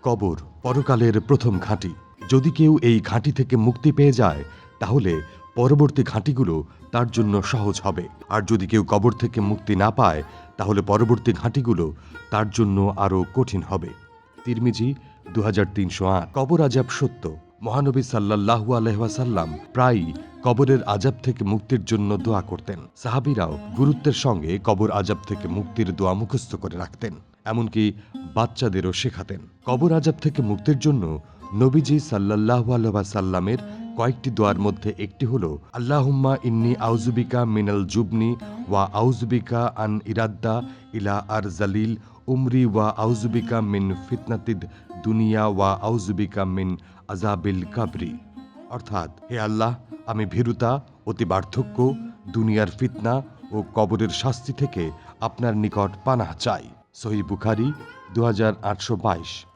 কবর পরকালের প্রথম ঘাঁটি। যদি কেউ এই ঘাঁটি থেকে মুক্তি পেয়ে যায় তাহলে পরবর্তী ঘাঁটিগুলো তার জন্য সহজ হবে, আর যদি কেউ কবর থেকে মুক্তি না পায় তাহলে পরবর্তী ঘাঁটিগুলো তার জন্য আরও কঠিন হবে। তিরমিজি 2308। কবর আযাব সত্য। মহানবী সাল্লাল্লাহু আলাইহি ওয়াসাল্লাম প্রায়ই কবরের আযাব থেকে মুক্তির জন্য দোয়া করতেন। সাহাবীরাও গুরুত্বের সঙ্গে কবর আযাব থেকে মুক্তির দোয়া মুখস্থ করে রাখতেন, এমনকি বাচ্চাদেরও শেখাতেন। কবর আযাব থেকে মুক্তির জন্য নবীজি সাল্লাল্লাহু আলাইহি ওয়াসাল্লামের কয়েকটি দোয়ার মধ্যে একটি হলো, আল্লাহুম্মা ইন্নী আউযুবিকা মিনাল জুবনি ওয়া আউযুবিকা আন ইরাদ্দা ইলা আরজালিল উমরি ওয়া আউযুবিকা মিন ফিতনাতিদ দুনিয়া ওয়া আউযুবিকা মিন আযাবিল কাবরি। অর্থাৎ, হে আল্লাহ, আমি ভীরুতা, অতি বার্ধক্য, দুনিয়ার ফিতনা ও কবরের শাস্তি থেকে আপনার নিকট পানাহ চাই। সহিহ বুখারী 2822।